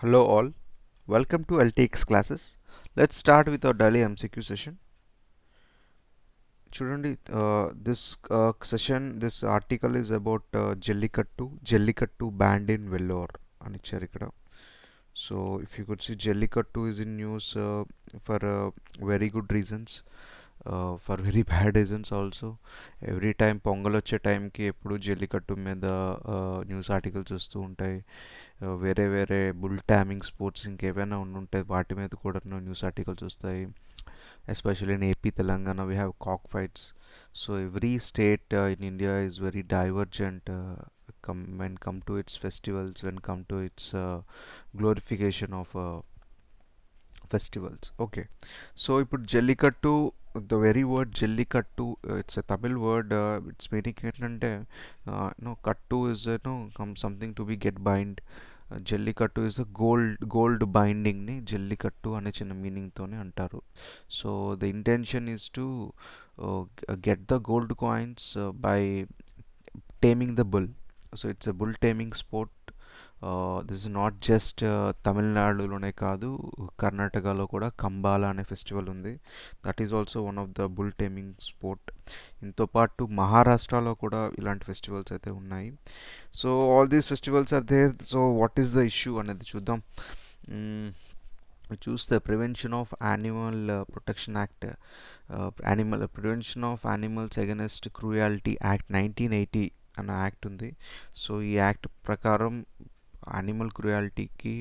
Hello all, welcome to LTX classes. Let's start with our daily MCQ session. చూడండి this article is about Jellykatu banned in Vellore అని ఇచ్చారు ఇక్కడ. So if you could see, Jellykatu is in news for very good reasons, for very bad reasons also. Every time pongal వచ్చే టైంకి ఎప్పుడు జల్లికట్టు మీద news articles వస్తూ ఉంటాయి. వేరే వేరే బుల్ ట్యామింగ్ స్పోర్ట్స్ ఇంకేమైనా ఉండుంటాయి, వాటి మీద కూడా న్యూస్ ఆర్టికల్స్ వస్తాయి. Especially in AP Telangana we have cockfights. So every state in India is very divergent when come to its festivals, when come to its glorification of festivals. Okay, so ఇప్పుడు Jallikattu, the very word Jallikattu, it's a Tamil word. Its meaning ఏంటంటే no, kattu is something to be get bind. Jallikattu is gold బైండింగ్ని జల్లికట్టు అనే చిన్న మీనింగ్తోనే అంటారు. So the intention is to get the gold coins by taming the bull. So it's a bull taming sport. This is not just తమిళనాడులోనే కాదు, కర్ణాటకలో కూడా కంబాల అనే ఫెస్టివల్ ఉంది. That is also one of the bull taming sport. ఇంతో పాటు మహారాష్ట్రలో కూడా ఇలాంటి ఫెస్టివల్స్ అయితే ఉన్నాయి. So all these festivals are there. So what is the issue అనేది చూద్దాం. చూస్తే prevention of animal protection act, prevention of animals against cruelty act 1980 అన్న యాక్ట్ ఉంది. సో ఈ యాక్ట్ ప్రకారం యానిమల్ క్రూయాలిటీకి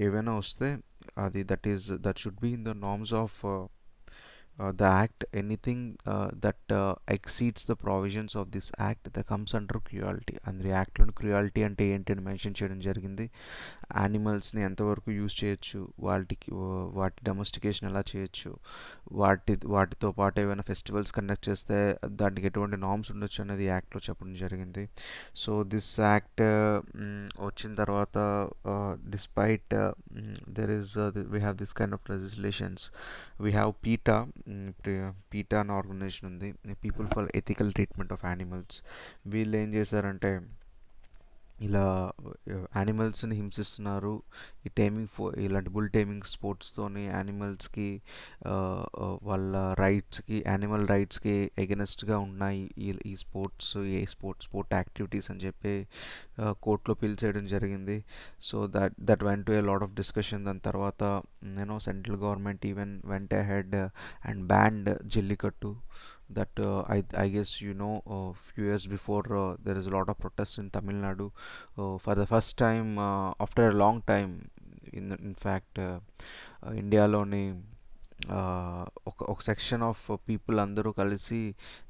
ఏవైనా వస్తే అది that should be in the norms of the act. Anything that exceeds the provisions of this act that comes under cruelty. And the act లో cruelty అంటే ఏంటి అని మెన్షన్ చేయడం జరిగింది. యానిమల్స్ని ఎంతవరకు యూజ్ చేయొచ్చు, వాటి డొమెస్టికేషన్ ఎలా చేయొచ్చు, వాటితో పాటు ఏమైనా ఫెస్టివల్స్ కండక్ట్ చేస్తే దానికి ఎటువంటి నార్మ్స్ ఉండొచ్చు అనేది యాక్ట్లో చెప్పడం జరిగింది. సో దిస్ యాక్ట్ వచ్చిన తర్వాత despite there is we have this kind of legislations. We have PETA అనే ఆర్గనైజేషన్ ఉంది, people for ethical treatment of animals. వీళ్ళు ఏం చేశారంటే ఇలా యానిమల్స్ని హింసిస్తున్నారు. ఈ ఇలాంటి బుల్ టైమింగ్ స్పోర్ట్స్తోని యానిమల్స్కి వాళ్ళ రైట్స్కి, యానిమల్ రైట్స్కి ఎగెనెస్ట్గా ఉన్నాయి ఈ స్పోర్ట్ యాక్టివిటీస్ అని చెప్పి కోర్టులో పిలిచేయడం జరిగింది. So that went to a lot of discussion. దాని తర్వాత central government even vent ahead and band Jallikattu. That I guess few years before there is a lot of protests in Tamil Nadu for the first time after a long time. In fact ఇండియాలోని ఒక section of people అందరూ కలిసి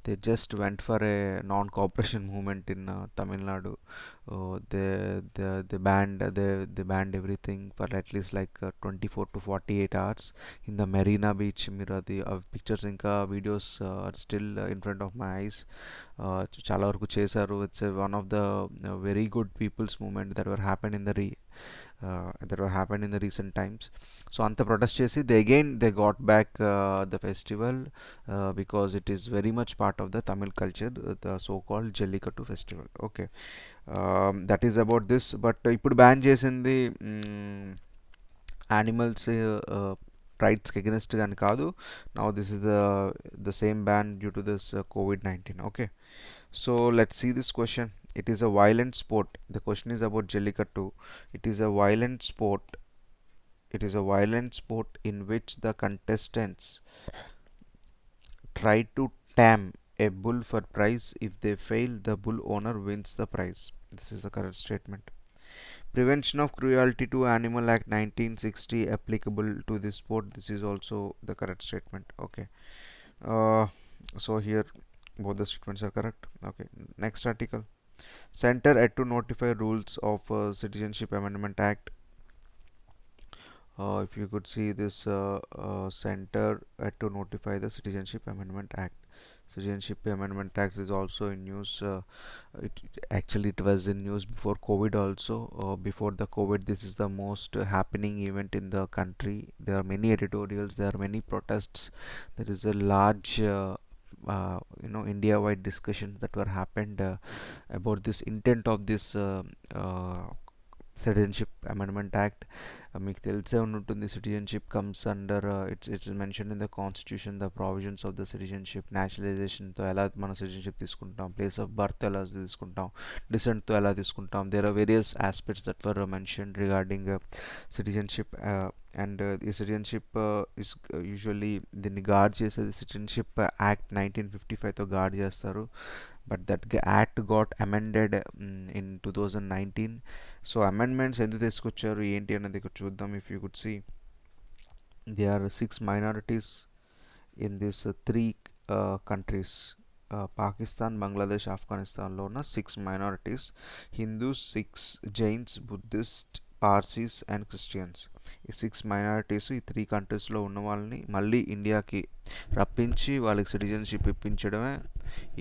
they just went for a non cooperation moment in Tamil Nadu. they banned everything for at least like 24 to 48 hours in the Marina Beach. మీరు అది pictures ఇంకా videos are still in front of my eyes. చాలా వరకు చేశారు. It's one of the very good peoples moment that were happened in the recent times. So anta protest chesi they got back the festival because it is very much part of the Tamil culture, the so called Jellykatu festival. Okay, that is about this. But ippudu ban chesindi animals rights కి against గాని కాదు. Now this is the same ban due to this COVID-19. Okay, so let's see this question. It is a violent sport. The question is about Jellykatu. It is a violent sport. It is a violent sport in which the contestants try to tame a bull for prize. If they fail, the bull owner wins the prize. This is the correct statement. Prevention of Cruelty to Animal Act 1960 applicable to this sport. This is also the correct statement. Okay, so here both the statements are correct. Okay, next article. Center had to notify rules of Citizenship Amendment Act. If you could see this, center had to notify the Citizenship Amendment Act. Citizenship Amendment Act is also in news. It was in news before COVID also. Before the COVID, this is the most happening event in the country. There are many editorials, there are many protests. There is a large India-wide discussions that were happened about this intent of this Citizenship Amendment Act. మీకు తెలిసే ఉంటుంది citizenship comes under it's mentioned in the constitution the provisions of the citizenship naturalizationతో ఎలా మన citizenship తీసుకుంటాం, place of birth ఎలా తీసుకుంటాం, descentతో ఎలా తీసుకుంటాం. There are various aspects that were mentioned regarding citizenship ఈ citizenship is usually దీన్ని గార్డ్ చేసేది citizenship act 1955తో గార్డ్ చేస్తారు. But that act got amended in 2019. So amendments ఎందుకు తీసుకొచ్చారు ఏంటి అన్నది ఇక్కడ చూద్దాం. If you could see they are 6 minorities in this 3 countries, Pakistan, Bangladesh, ఆఫ్ఘనిస్తాన్లో ఉన్న 6 minorities: Hindus, Sikhs, Jains, Buddhist, Parsis and Christians. ఈ 6 మైనారిటీస్ ఈ 3 కంట్రీస్లో ఉన్న వాళ్ళని మళ్ళీ ఇండియాకి రప్పించి వాళ్ళకి సిటిజన్షిప్ ఇప్పించడమే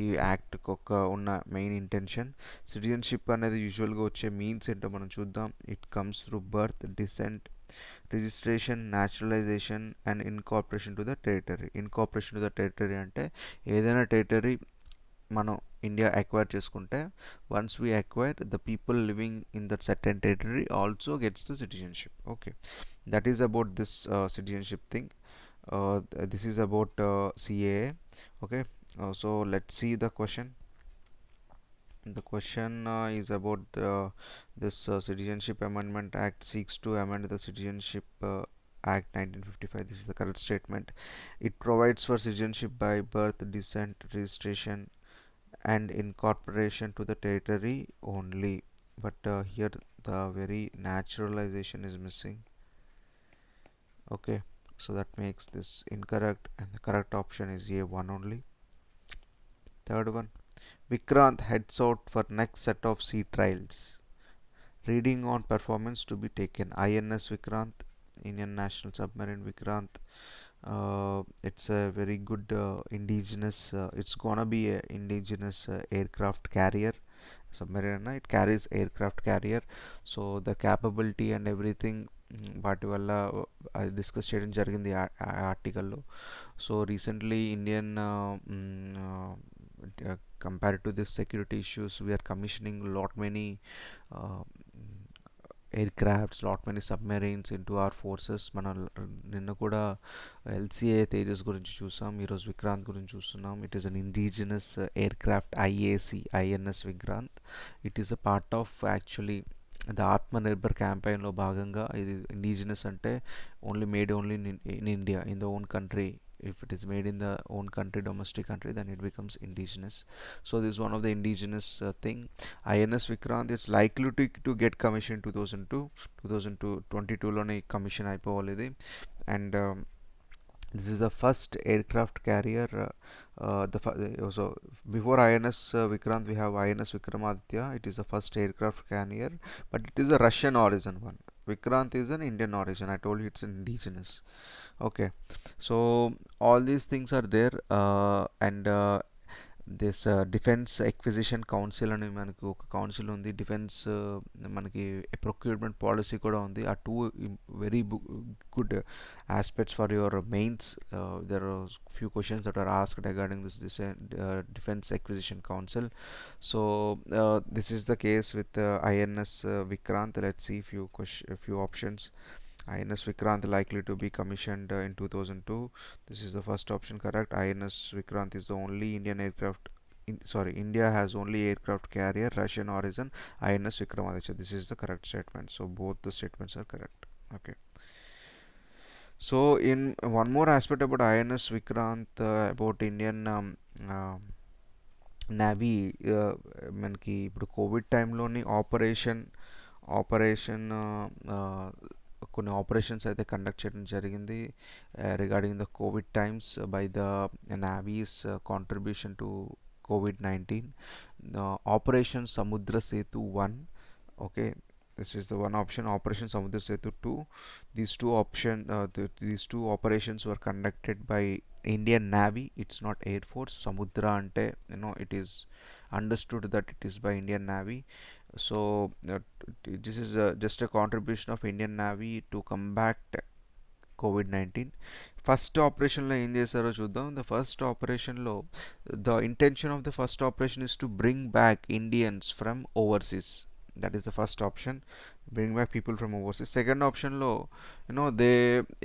ఈ యాక్ట్కి ఉన్న మెయిన్ ఇంటెన్షన్. సిటిజన్షిప్ అనేది యూజువల్గా వచ్చే మీన్స్ ఏంటో మనం చూద్దాం. It comes through birth, descent, registration, naturalization and incorporation to the territory. Incorporation to the territory అంటే ఏదైనా టెరిటరీ మనం ఇండియా అక్వైర్ చేసుకుంటే once we acquire the people living in that certain territory also gets the citizenship. Okay, that is about this citizenship thing. This is about CAA. Okay, so let's see the question. The question is about this Citizenship Amendment Act seeks to amend the Citizenship Act 1955. This is the correct statement. It provides for citizenship by birth, descent, registration and incorporation to the territory only. But here the very naturalization is missing. Okay, so that makes this incorrect and the correct option is A1 only. Third one, Vikrant heads out for next set of sea trials. Reading on performance to be taken. INS Vikrant, Indian National Submarine Vikrant. It's a very good indigenous, it's gonna be a indigenous aircraft carrier submarine. It carries aircraft carrier, so the capability and everything వాటి వల్ల అది discuss చేయడం జరిగింది ఆర్టికల్లో. So recently Indian compared to this security issues we are commissioning lot many aircrafts, lot many submarines in to our forces. మనం నిన్న కూడా LCA Tejas గురించి చూసాం, ఈరోజు విక్రాంత్ గురించి చూస్తున్నాం. It is an indigenous aircraft IAC INS Vikrant. It is a part of actually the Atmanirbhar క్యాంపెయిన్లో భాగంగా. ఇది ఇండిజినస్ అంటే only in India, in the own country. If it is made in the own country, domestic country, then it becomes indigenous. So this is one of the indigenous thing. INS Vikrant is likely to get commissioned 2022 లోనే commission అయిపోవాలి ఇది. And this is the first aircraft carrier. So before INS Vikrant we have INS Vikramaditya. It is the first aircraft carrier, but it is a Russian origin one. Vikrant is an Indian origin. I told you it's indigenous. Okay, so all these things are there, and this defence acquisition council అని మనకు ఒక council ఉంది. Defence మనకి procurement policy కూడా ఉంది. ఆ two very good aspects for your mains. There are few questions that are asked regarding this defence acquisition council. So this is the case with INS Vikrant. Let's see few options. INS Vikrant likely to be commissioned in 2002. This is the first option correct. INS Vikrant is the only Indian aircraft. India has only aircraft carrier Russian origin, INS Vikramaditya. This is the correct statement. So both the statements are correct. Okay. So in one more aspect about INS Vikrant, about Indian Navy, మనకి ఇప్పుడు Covid టైంలోని operation కొన్ని operations అయితే conduct చేయడం జరిగింది regarding the COVID times by the navy's contribution to COVID-19. Operation Samudra Setu 1. Okay, this is the one option. Operation Samudra Setu 2. These two operations were conducted by Indian Navy. It's not Air Force. Samudra ante, it is understood that it is by Indian Navy. So this is just a contribution of Indian Navy to combat COVID-19. First ఆపరేషన్లో ఏం చేశారో చూద్దాం. The first ఆపరేషన్లో the intention of the first operation is to bring back Indians from overseas. That is the first option, bring back people from overseas. Second option lo, the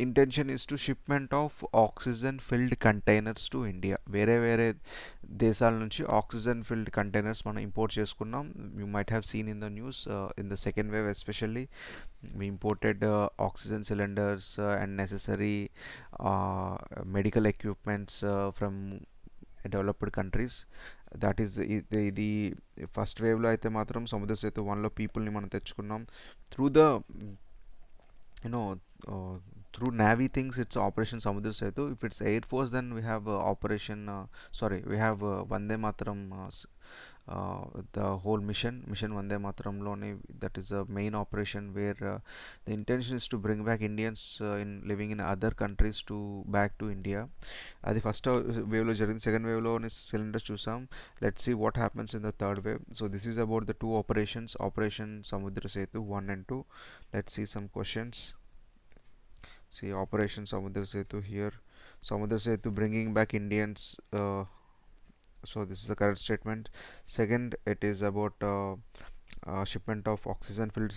intention is to shipment of oxygen filled containers to India. వేరే దేశాల నుంచి oxygen field containers మనం import చేసుకున్నాం. You might have seen in the news, in the second wave especially, we imported oxygen cylinders and necessary medical equipments from developed countries. That is ఇది first వేవ్లో అయితే మాత్రం సముద్ర సేతు వన్లో పీపుల్ని మనం తెచ్చుకున్నాం. Through the you know through Navy things, it's Operation Samudra Setu. If it's Air Force, then we have we have Vande Mataram, the whole mission Vande Mataram lone, that is a main operation where the intention is to bring back Indians in living in other countries to back to India. అది first wave లో జరిగింది. Second wave లో cylinders చూసాం. Let's see what happens in the third wave. So this is about the two operations, operation Samudra Setu 1 and 2. Let's see some questions. See, Operation Samudra Setu here. Samudra Setu bringing back Indians. So this is the correct statement. Second, it is about shipment of oxygen filled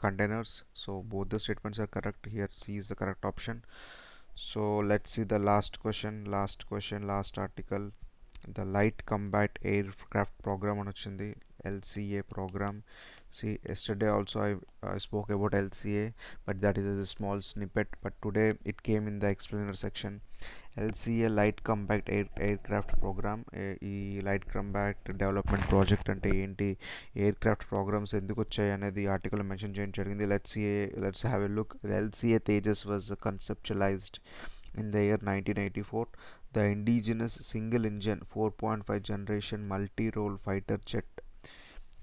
containers. So both the statements are correct. Here C is the correct option. So let's see the last question, last article. The Light Combat Aircraft Program on వచ్చింది, LCA program. See, yesterday also I spoke about LCA, but that is a small snippet, but today it came in the explainer section. LCA Light Combat Aircraft Program. ఈ light combat development project అంటే ఏంటి, aircraft programmes ఎందుకు వచ్చాయి అనేది article mention చేయడం జరిగింది. Let's have a look. The LCA Tejas was conceptualized in the year 1984. The indigenous single engine 4.5 generation multi-role fighter jet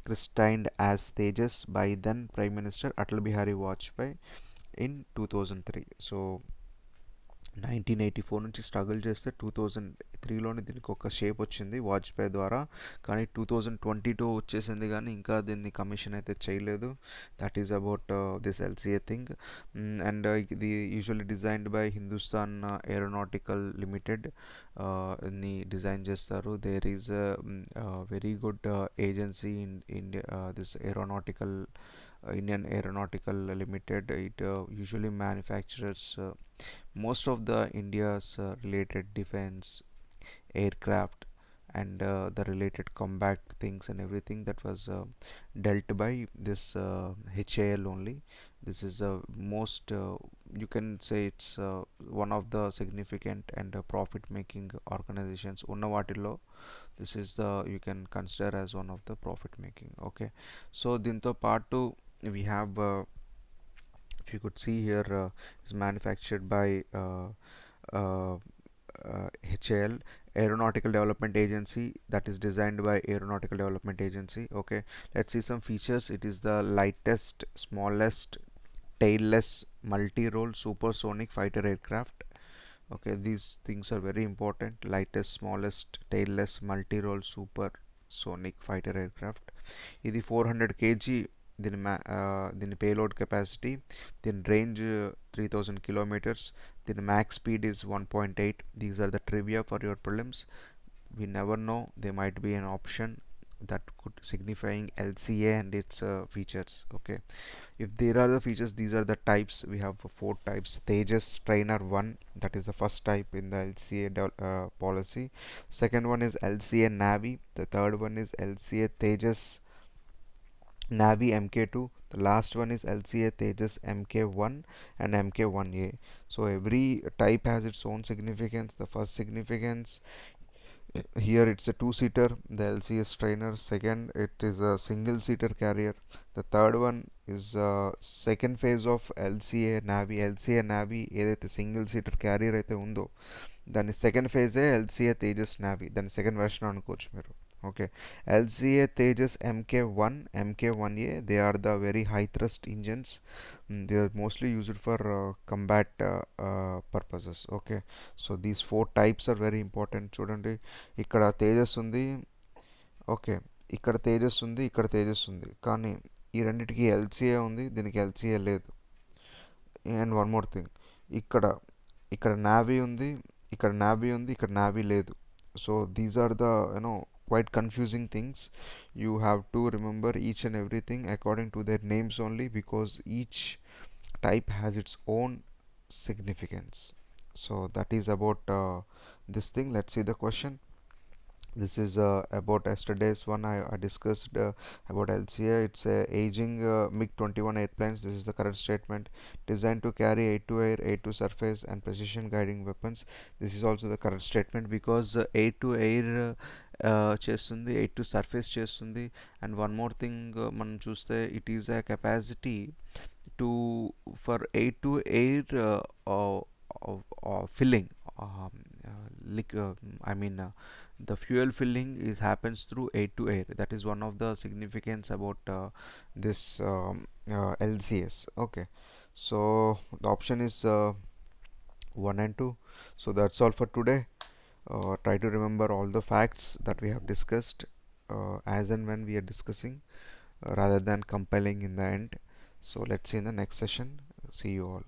christened as Tejas by then Prime Minister Atal Bihari Vajpayee in 2003. So 1984 నుంచి struggle చేస్తే 2003లోనే దీనికి ఒక shape వచ్చింది వాజ్పేయి ద్వారా. కానీ 2022 వచ్చేసింది కానీ ఇంకా దీన్ని కమిషన్ అయితే చేయలేదు. That is about this LCA thing. And ఇది usually designed by Hindustan Aeronautical Limited ని డిజైన్ చేస్తారు. There is very good agency in India, this aeronautical Indian Aeronautical Limited. It usually manufactures most of the India's related defense aircraft and the related combat things and everything that was dealt by this HAL only. This is the most, you can say it's one of the significant and profit making organizations unna vaatilo. This is the, you can consider as one of the profit making. Okay, so dinto part 2 we have, if you could see here, is manufactured by HAL, Aeronautical Development Agency, that is designed by Aeronautical Development Agency. Okay, let's see some features. It is the lightest, smallest, tailless, multi-role supersonic fighter aircraft. Okay, these things are very important. Lightest, smallest, tailless, multi-role supersonic fighter aircraft. ఇది 400 kg దీని payload capacity, దీని range 3000 kilometres, దీని max speed is 1.8. These are the trivia for your prelims. We never know, there might be an option that could signifying LCA and its features. Okay, if there are the features, these are the types. We have 4 types. Tejas Trainer 1, that is the first type in the LCA policy. Second one is LCA Navy. The third one is LCA Tejas Navy MK2. The last one is LCA Tejas MK1 and MK1A. So every type has its own significance. The first significance here, it's a 2-seater, the LCS trainer. Second, it is a single-seater carrier. The third one is second phase of LCA Navy. LCA Navy ఏదైతే single-seater carrier అయితే ఉందో దాని second ఫేజే LCA Tejas Navy, దాని second version అనుకోవచ్చు మీరు. Okay, LCA Tejas MK1, MK1A, they are the very high thrust engines. They are mostly used for combat purposes. Okay, so these 4 types are very important. చూడండి, ఇక్కడ తేజస్ ఉంది. Okay, ఇక్కడ తేజస్ ఉంది, ఇక్కడ తేజస్ ఉంది, కానీ ఈ రెండింటికి LCA ఉంది, దీనికి LCA లేదు. అండ్ వన్ మోర్ థింగ్, ఇక్కడ నావీ ఉంది, ఇక్కడ నావీ ఉంది, ఇక్కడ నావీ లేదు. So these are the quite confusing things. You have to remember each and everything according to their names only, because each type has its own significance. So that is about this thing. Let's see the question. This is about yesterday's one. I discussed about LCA. It's aging MiG-21 airplanes. This is the correct statement. Designed to carry air to air, air to surface, and precision guiding weapons. This is also the correct statement, because air to air చేస్తుంది, air to surface చేస్తుంది. And one more thing మనం చూస్తే it is a capacity to for air to air filling, I mean the fuel filling is happens through air to air. That is one of the significance about this LCS. Okay, so the option is 1 and 2. So that's all for today. Try to remember all the facts that we have discussed as and when we are discussing, rather than compiling in the end. So let's see in the next session. See you all.